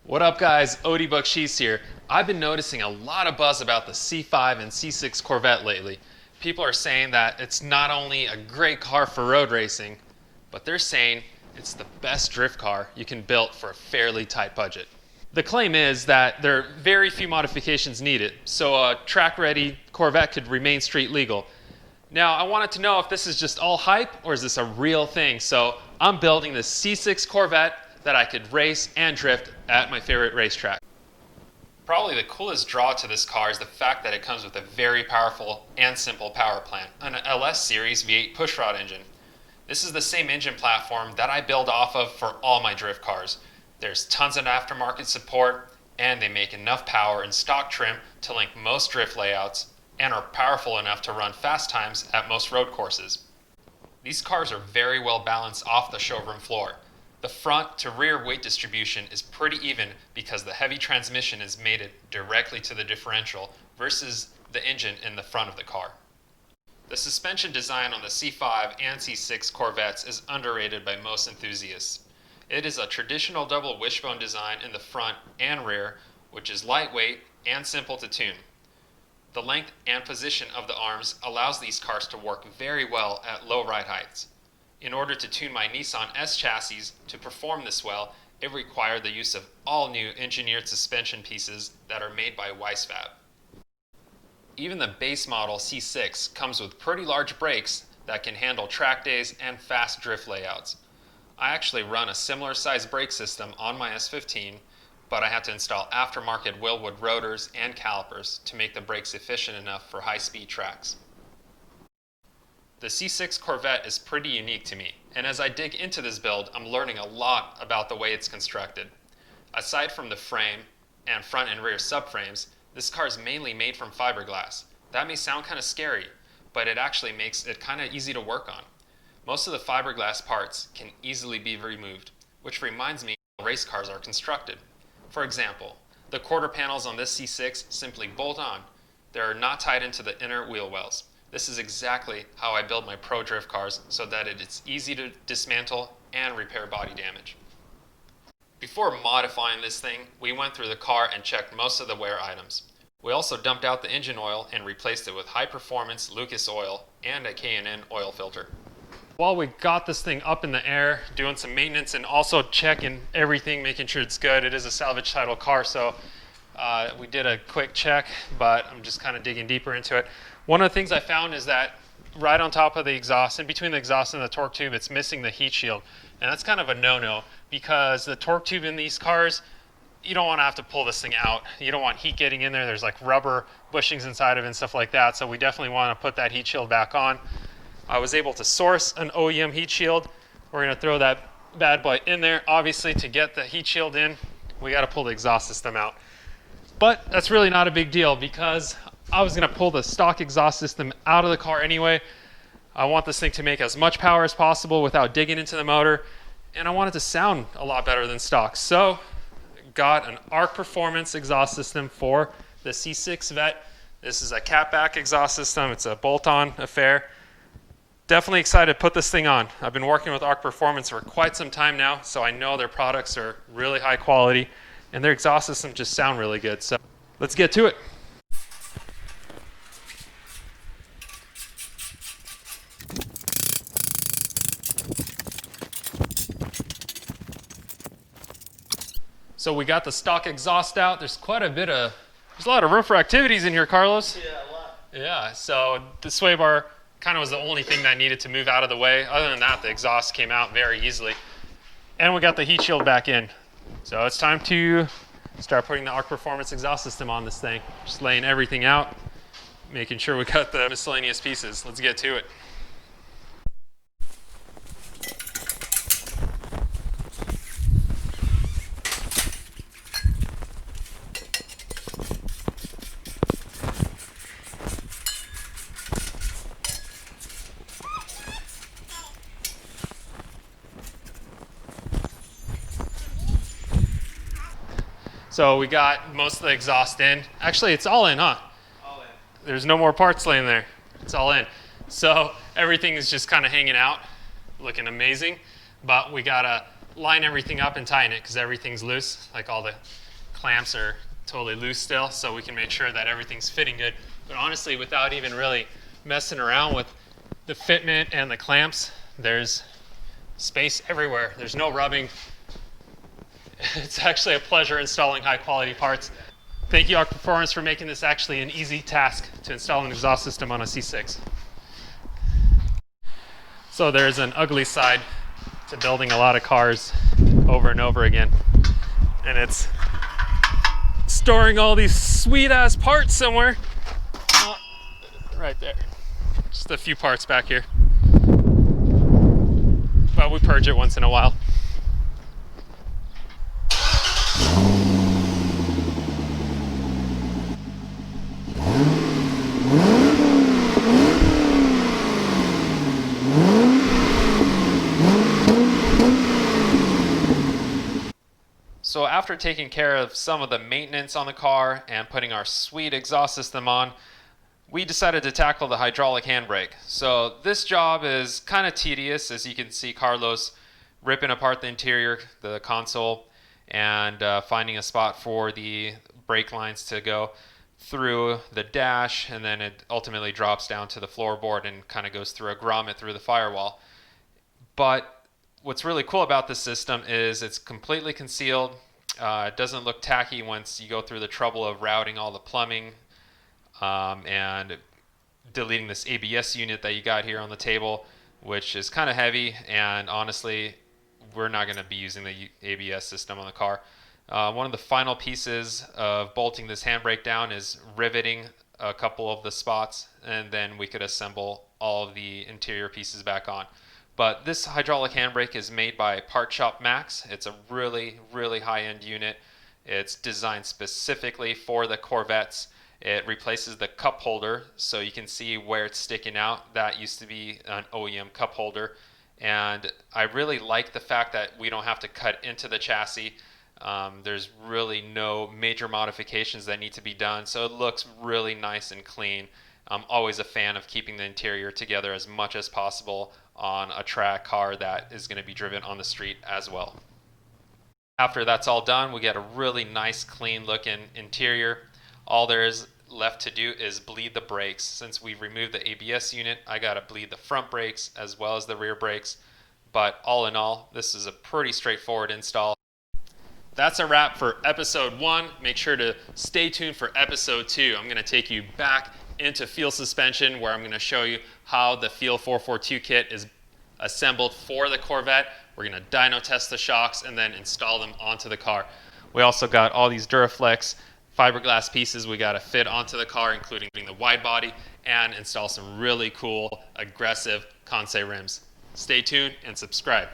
What up guys, Odi Bakchis here. I've been noticing a lot of buzz about the C5 and C6 Corvette lately. People are saying that it's not only a great car for road racing, but they're saying it's the best drift car you can build for a fairly tight budget. The claim is that there are very few modifications needed, so a track-ready Corvette could remain street legal. Now, I wanted to know if this is just all hype or is this a real thing, so I'm building this C6 Corvette that I could race and drift at my favorite racetrack. Probably the coolest draw to this car is the fact that it comes with a very powerful and simple power plant, an LS series V8 pushrod engine. This is the same engine platform that I build off of for all my drift cars. There's tons of aftermarket support, and they make enough power in stock trim to link most drift layouts and are powerful enough to run fast times at most road courses. These cars are very well balanced off the showroom floor. The front to rear weight distribution is pretty even because the heavy transmission is mated directly to the differential versus the engine in the front of the car. The suspension design on the C5 and C6 Corvettes is underrated by most enthusiasts. It is a traditional double wishbone design in the front and rear, which is lightweight and simple to tune. The length and position of the arms allows these cars to work very well at low ride heights. In order to tune my Nissan S chassis to perform this well, it required the use of all new engineered suspension pieces that are made by Weissfab. Even the base model C6 comes with pretty large brakes that can handle track days and fast drift layouts. I actually run a similar size brake system on my S15, but I had to install aftermarket Wilwood rotors and calipers to make the brakes efficient enough for high-speed tracks. The C6 Corvette is pretty unique to me, and as I dig into this build, I'm learning a lot about the way it's constructed. Aside from the frame and front and rear subframes, this car is mainly made from fiberglass. That may sound kind of scary, but it actually makes it kind of easy to work on. Most of the fiberglass parts can easily be removed, which reminds me how race cars are constructed. For example, the quarter panels on this C6 simply bolt on. They are not tied into the inner wheel wells. This is exactly how I build my pro drift cars so that it's easy to dismantle and repair body damage. Before modifying this thing, we went through the car and checked most of the wear items. We also dumped out the engine oil and replaced it with high-performance Lucas oil and a K&N oil filter. While we got this thing up in the air, doing some maintenance and also checking everything, making sure it's good, it is a salvage title car, so we did a quick check, but I'm just kind of digging deeper into it. One of the things I found is that right on top of the exhaust, in between the exhaust and the torque tube, it's missing the heat shield. And that's kind of a no-no because the torque tube in these cars, you don't want to have to pull this thing out. You don't want heat getting in there. There's like rubber bushings inside of it and stuff like that. So we definitely want to put that heat shield back on. I was able to source an OEM heat shield. We're going to throw that bad boy in there. Obviously, to get the heat shield in, we got to pull the exhaust system out. But that's really not a big deal because I was going to pull the stock exhaust system out of the car anyway. I want this thing to make as much power as possible without digging into the motor, and I want it to sound a lot better than stock. So, got an Arc Performance exhaust system for the C6 Vette. This is a catback exhaust system. It's a bolt-on affair. Definitely excited to put this thing on. I've been working with Arc Performance for quite some time now, so I know their products are really high quality, and their exhaust systems just sound really good. So, let's get to it. So we got the stock exhaust out. There's a lot of room for activities in here, Carlos. Yeah, a lot. Yeah, so the sway bar kind of was the only thing that needed to move out of the way. Other than that, the exhaust came out very easily. And we got the heat shield back in. So it's time to start putting the Arc Performance exhaust system on this thing. Just laying everything out, making sure we got the miscellaneous pieces. Let's get to it. So we got most of the exhaust in. Actually, it's all in, huh? All in. There's no more parts laying there. It's all in. So everything is just kind of hanging out, looking amazing. But we got a line everything up and tighten it because everything's loose. Like all the clamps are totally loose still, so we can make sure that everything's fitting good. But honestly, without even really messing around with the fitment and the clamps, there's space everywhere. There's no rubbing. It's actually a pleasure installing high quality parts. Thank you, Arc Performance, for making this actually an easy task to install an exhaust system on a C6. So there's an ugly side to building a lot of cars over and over again. And it's storing all these sweet ass parts somewhere. Right there. Just a few parts back here. But we purge it once in a while. So after taking care of some of the maintenance on the car and putting our sweet exhaust system on, we decided to tackle the hydraulic handbrake. So this job is kind of tedious, as you can see Carlos ripping apart the interior, the console, and finding a spot for the brake lines to go through the dash, and then it ultimately drops down to the floorboard and kind of goes through a grommet through the firewall. But what's really cool about this system is it's completely concealed. It doesn't look tacky once you go through the trouble of routing all the plumbing and deleting this ABS unit that you got here on the table, which is kind of heavy, and honestly we're not going to be using the ABS system on the car. One of the final pieces of bolting this handbrake down is riveting a couple of the spots, and then we could assemble all of the interior pieces back on. But this hydraulic handbrake is made by Part Shop Max. It's a really, really high-end unit. It's designed specifically for the Corvettes. It replaces the cup holder, so you can see where it's sticking out. That used to be an OEM cup holder. And I really like the fact that we don't have to cut into the chassis. There's really no major modifications that need to be done, so it looks really nice and clean. I'm always a fan of keeping the interior together as much as possible on a track car that is going to be driven on the street as well. After that's all done, we get a really nice, clean looking interior. All there is left to do is bleed the brakes. Since we removed the ABS unit, I got to bleed the front brakes as well as the rear brakes. But all in all, this is a pretty straightforward install. That's a wrap for episode 1. Make sure to stay tuned for episode 2. I'm going to take you back into Feel Suspension, where I'm going to show you how the Feel 442 kit is assembled for the Corvette. We're going to dyno test the shocks and then install them onto the car. We also got all these Duraflex fiberglass pieces we got to fit onto the car, including the wide body, and install some really cool, aggressive Kansei rims. Stay tuned and subscribe.